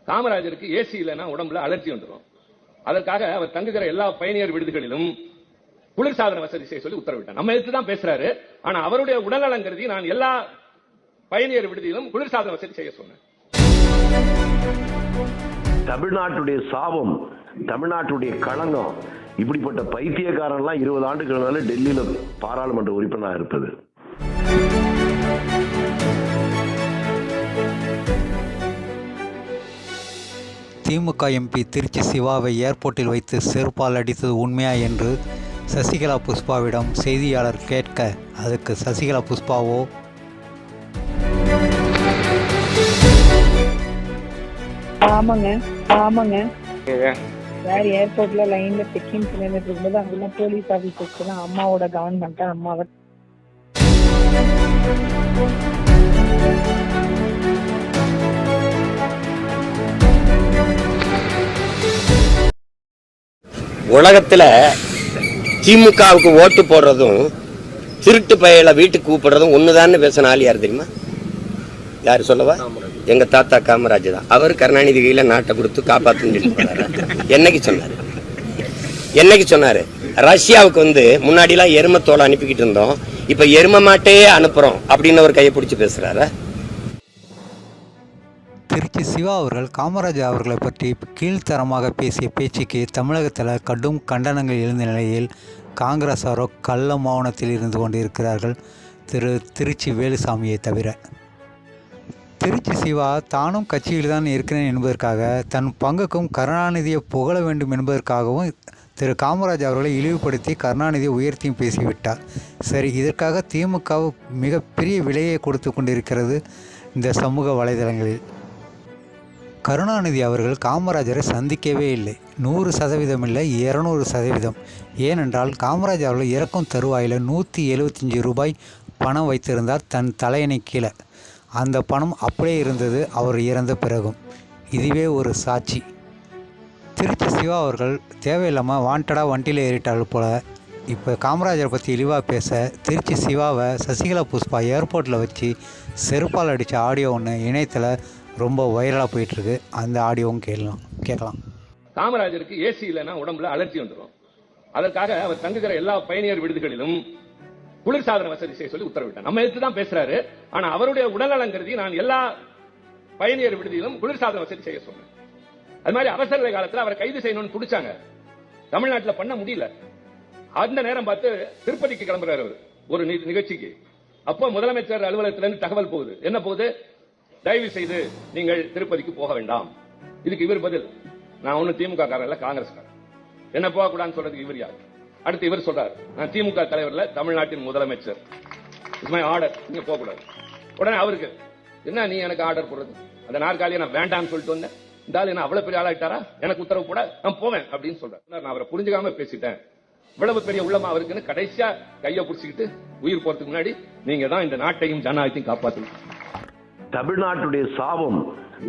காமராஜருக்கு AC இல்லைன்னா உடம்புல allergy வந்துடும். அதற்காக அவர் தங்குகிற எல்லா பயணியர் விடுதிகளிலும் குளிர்சாதன வசதி செய்ய சொல்லி உத்தரவிட்டார். நம்ம எடுத்து தான் பேசுறாரு. ஆனா அவருடைய உடல்நலம் கருதி நான் எல்லா பயணியர் விடுதியிலும் குளிர்சாதன வசதி செய்ய சொன்னேன். தமிழ்நாட்டுடைய சாபம், தமிழ்நாட்டுடைய களங்கம், இப்படிப்பட்ட பைத்தியக்காரன்லாம் 20 ஆண்டுகள் மேல டெல்லியில பாராளுமன்ற உறுப்பினராக இருப்பது. திமுக எம்பி திருச்சி சிவாவை ஏர்போர்ட்டில் வைத்து செருப்பால் அடித்தது உண்மையா என்று சசிகலா புஷ்பாவிடம் செய்தியாளர் கேட்க, அதுக்கு சசிகலா புஷ்பாவோ, ஆமாங்க சார், ஏர்போர்ட்ல லைன்ல செக்இன் பண்ணிட்டு இருக்கும்போது அங்கெல்லாம் போலீஸ் ஆபீசர்ஸ் எல்லாம் அம்மாவோட கவர்மெண்ட் அம்மாவை உலகத்துல திமுகவுக்கு ஓட்டு போடுறதும் திருட்டு பயல வீட்டுக்கு கூப்பிடுறதும் ஒண்ணுதான்னு பேசின ஆள் யார் தெரியுமா? யாரு சொல்லவா? எங்க தாத்தா காமராஜ் தான். அவர் கருணாநிதி கையில நாட்டை கொடுத்து காப்பாத்துன்னு என்னைக்கு சொன்னாரு? ரஷ்யாவுக்கு முன்னாடி எல்லாம் எரும தோலை அனுப்பிக்கிட்டு இருந்தோம், இப்ப எரும மாட்டையே அனுப்புறோம் அப்படின்னு ஒரு கையை பிடிச்சு பேசுறாரு. திருச்சி சிவா அவர்கள் காமராஜர் அவர்களை பற்றி கீழ்த்தரமாக பேசிய பேச்சுக்கு தமிழகத்தில் கடும் கண்டனங்கள் எழுந்த நிலையில் காங்கிரஸாரோ கள்ள மௌனத்தில் இருந்து கொண்டிருக்கிறார்கள். திருச்சி வேலுசாமியை தவிர. திருச்சி சிவா தானும் கட்சியில்தான் இருக்கிறேன் என்பதற்காக, தன் பங்குக்கும் கருணாநிதியை புகழ வேண்டும் என்பதற்காகவும் திரு காமராஜ் அவர்களை இழிவுபடுத்தி கருணாநிதியை உயர்த்தியும் பேசிவிட்டார். சரி, இதற்காக திமுக மிகப்பெரிய விலையை கொடுத்து கொண்டிருக்கிறது இந்த சமூக வலைதளங்களில். கருணாநிதி அவர்கள் காமராஜரை சந்திக்கவே இல்லை. 100% இல்லை, 200%. ஏனென்றால் காமராஜ் அவர்கள் இறக்கும் தருவாயில் 175 ரூபாய் பணம் வைத்திருந்தார் தன் தலையணை கீழே. அந்த பணம் அப்படியே இருந்தது அவர் இறந்த பிறகும். இதுவே ஒரு சாட்சி. திருச்சி சிவா அவர்கள் தேவையில்லாமல் வாண்டடாக வண்டியில் ஏறிட்டார்கள் போல. இப்போ காமராஜரை பற்றி இழிவாக பேச திருச்சி சிவாவை சசிகலா புஷ்பா ஏர்போர்ட்டில் வச்சு செருப்பால் அடித்த ஆடியோ ஒன்று இணையத்தில் ரொம்ப வைரலாக போயிட்டுருக்கு. அந்த ஆடியோவும் கேட்கலாம். காமராஜருக்கு ஏசி இல்லைன்னா உடம்புல அலர்ஜி வந்துடும். அதற்காக அவர் தங்குகிற எல்லா பயணியர் விடுதிகளிலும் குளிர்சாதன வசதி செய்ய சொல்லி உத்தரவிட்டார். நம்ம எடுத்து தான் பேசுறாரு. ஆனா அவருடைய உடல்நலம் கருதி நான் எல்லா பயணியர் விடுதியிலும் குளிர்சாதன வசதி செய்ய சொன்னேன். அது மாதிரி அவசர காலத்தில் அவரை கைது செய்யணும்னு துடிச்சாங்க. தமிழ்நாட்டில் பண்ண முடியல. அந்த நேரம் பார்த்து திருப்பதிக்கு கிளம்புறாரு அவர் ஒரு நிகழ்ச்சிக்கு. அப்போ முதலமைச்சர் அலுவலகத்திலிருந்து தகவல் போகுது. என்ன போகுது? தயவு செய்து நீங்கள் திருப்பதிக்கு போக வேண்டாம். இதுக்கு இவர் பதில், நான் ஒன்னும் திமுக காரன் இல்ல, காங்கிரஸ் காரன், என்ன போக கூடாதுன்னு சொல்றதுக்கு இவர் யார்? அடுத்து இவர் சொல்றாரு, நான் திமுக தலைவர்ல தமிழ்நாட்டின் முதலமைச்சர், ஆர்டர், நீங்க போக கூடாது. உடனே அவருக்கு என்ன, நீ எனக்கு ஆர்டர் போடுறது? அந்த நாற்காலியை நான் வேண்டாம்னு சொல்லிட்டு வந்தேன், இந்த ஆள் என்ன அவ்வளவு பெரிய ஆளாயிட்டாரா, எனக்கு உத்தரவு போட நான் போவேன் அப்படின்னு சொல்றேன். நான் அவரை புரிஞ்சுக்காம பேசிட்டேன், இவ்வளவு பெரிய உள்ளமா அவருக்குன்னு கடைசியா கையை பிடிச்சிக்கிட்டு உயிர் போறதுக்கு முன்னாடி நீங்க தான் இந்த நாட்டையும் ஜனநாயகத்தையும் காப்பாற்றணும். தமிழ்நாட்டுடைய சாபம்,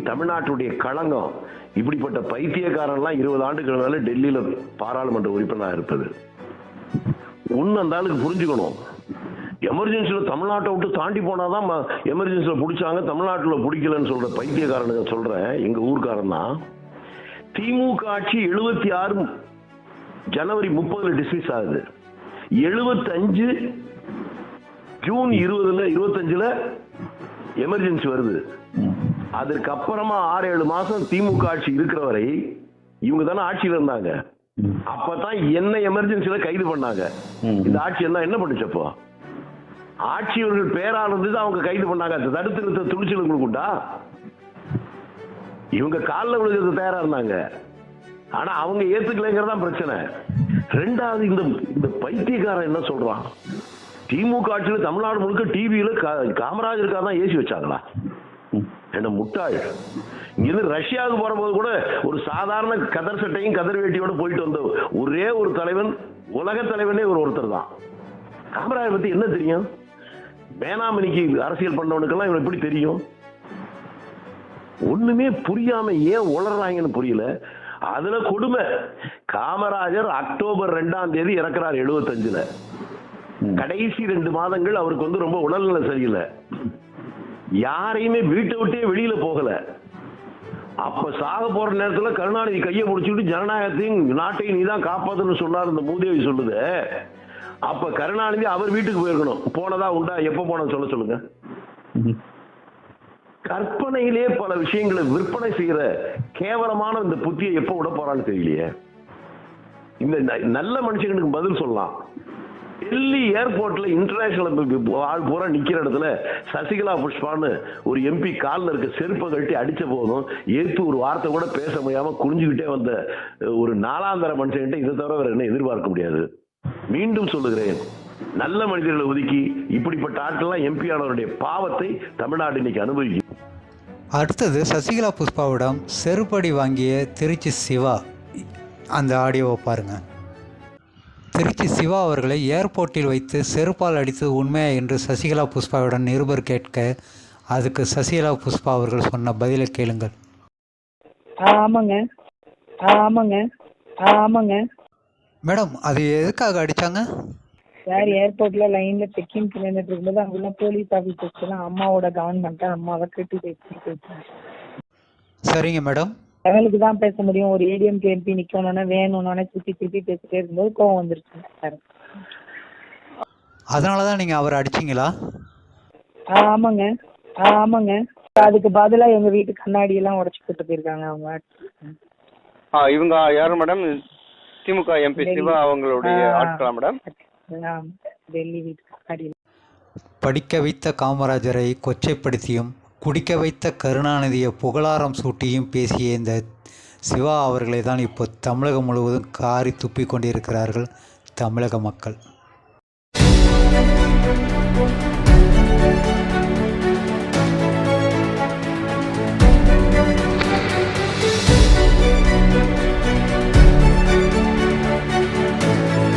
தமிழ்நாட்டுடைய களங்கம், இப்படிப்பட்ட பைத்தியக்காரன்லாம் 20 ஆண்டுகள் மேல டெல்லியில பாராளுமன்ற உறுப்பினராக இருப்பது. ஒன்னு அந்த ஆளுக்கு புரிஞ்சுக்கணும். எமர்ஜென்சில தமிழ்நாட்டை விட்டு தாண்டி போனாதான் எமர்ஜென்சில பிடிச்சாங்க, தமிழ்நாட்டில் பிடிக்கலன்னு சொல்ற பைத்தியக்காரனுங்க சொல்றேன். எங்க ஊர்க்காரன் தான். திமுக ஆட்சி 76 ஜனவரி 30 டிஸ்மிஸ் ஆகுது. 75 ஜூன் 25ல எமர்ஜென்சி வருது. அதற்கு அப்புறமா 6-7 மாசம் திமுக ஆட்சி இருக்கிற வரை இவங்க தானே ஆட்சியில் இருந்தாங்க. அப்பதான் என்ன எமர்ஜென்சில கைது பண்ணாங்க. இந்த ஆட்சி என்ன பண்ணுச்சப்போ? ஆட்சியவர்கள் பேரானது அவங்க கைது பண்ணாங்க. தடுத்து நிறுத்த துணிச்சல் உங்களுக்கு உண்டா? இவங்க காலில் விழுகிறது தயாரா இருந்தாங்க. ஆனா அவங்க ஏத்துக்கலைங்கிறதா பிரச்சனை. ரெண்டாவது, இந்த பைத்தியக்காரன் என்ன சொல்றான், திமுக ஆட்சியில் தமிழ்நாடு முழுக்க டிவியில காமராஜருக்காக தான் ஏசி வச்சாங்களா? என்ன முட்டாள். இங்கிருந்து ரஷ்யாவுக்கு போற போது கூட ஒரு சாதாரண கதர் சட்டையும் கதர் வேட்டியோட போயிட்டு வந்த ஒரே ஒரு தலைவன், உலக தலைவனே ஒருத்தர் தான். காமராஜர் பத்தி என்ன தெரியும்? வேணாமணிக்கு அரசியல் பண்ணவனுக்கெல்லாம் இவன் எப்படி தெரியும்? ஒண்ணுமே புரியாம ஏன் உளறாங்கன்னு புரியல. அதுல கொடுமை, காமராஜர் அக்டோபர் 2ஆம் தேதி இறக்குறார் 75ல. கடைசி 2 மாதங்கள் அவருக்கு ரொம்ப உடல்நல சரியில்லை. யாரையுமே வீட்டை விட்டே வெளியில போகல. அப்ப சாக போற நேரத்துல கருணாநிதி கையை பிடிச்சிட்டு ஜனநாயகத்தையும் நாட்டையும் நீ தான் காப்பாத்துன்னு சொன்னார் இந்த மூதேவி சொல்லுது. அப்ப கருணாநிதி அவர் வீட்டுக்கு போயிருக்கணும். போனதா உண்டா? எப்ப போனது சொல்ல சொல்லுங்க. கற்பனையிலே பல விஷயங்களை விற்பனை செய்யற கேவலமான இந்த புத்தியை எப்ப விட போறான்னு தெரியலையே. இந்த நல்ல மனுஷங்களுக்கு பதில் சொல்லலாம். டெல்லி ஏர்போர்ட்ல இன்டர்நேஷனல் ஆள் பூரா நிக்கிற இடத்துல சசிகலா புஷ்பான்னு ஒரு எம்பி காலில் இருக்க செருப்பை கட்டி அடிச்ச போதும் ஏத்து ஒரு வார்த்தை கூட பேச முடியாம குனிஞ்சுக்கிட்டே வந்த ஒரு நாலாந்தர மனுஷன்கிட்ட இதை தவிர வேற என்ன எதிர்பார்க்க முடியாது. மீண்டும் சொல்லுகிறேன், நல்ல மனிதர்களை ஒதுக்கி இப்படிப்பட்ட ஆட்கள்லாம் எம்பி ஆனவருடைய பாவத்தை தமிழ்நாடு இன்னைக்கு அனுபவிக்கும். அடுத்தது சசிகலா புஷ்பாவிடம் செருப்படி வாங்கிய திருச்சி சிவா. அந்த ஆடியோவை பாருங்க. திருச்சி சிவா அவர்களை ஏர்போர்ட்டில் வைத்து செருப்பால் அடித்தது உண்மையா என்று சசிகலா புஷ்பாவிடம் நிருபர் கேட்க, அதுக்கு சசிகலா புஷ்பா அவர்கள் சொன்ன பதிலை கேளுங்கள். ஆமாங்க ஆமாங்க ஆமாங்க. மேடம், அது எதுக்காக அடித்தாங்க? சார், ஏர்போர்ட்ல லைன்ல செக்இன் பண்ணிட்டு இருக்கும்போது அங்கெல்லாம் போலீஸ் ஆஃபீஸர்ஸ் எல்லாம் அம்மாவோட கவர்மெண்ட் அம்மாவை கட்டி பேசிட்டாங்க. சரிங்க மேடம். லெவலுக்கு தான் பேச முடியும். ஒரு ஏடிஎம் எம்பி நிக்கணும்னா வேணும்னு திருப்பி பேசிட்டே இருக்கும்போது கோவம் வந்துருச்சு சார். அதனால தான் நீங்கள் அவரை அடிச்சிங்களா? ஆமாங்க ஆமாங்க. அதுக்கு பதிலா எங்க வீட்டு கண்ணாடி எல்லாம் உடைச்சு போட்டு போயிருக்காங்க அவங்க. இவங்க யாரு மேடம்? திமுக எம்பி சிவா அவங்களுடைய ஆட்களா மேடம்? டெல்லி வீட்டு கண்ணாடி. படிக்க வைத்த காமராஜரை கொச்சைப்படுத்தியும் குடிக்க வைத்த கருணாநிதியை புகழாரம் சூட்டியும் பேசிய இந்த சிவா அவர்களை தான் இப்போ தமிழகம் முழுவதும் காரி துப்பி கொண்டிருக்கிறார்கள் தமிழக மக்கள்.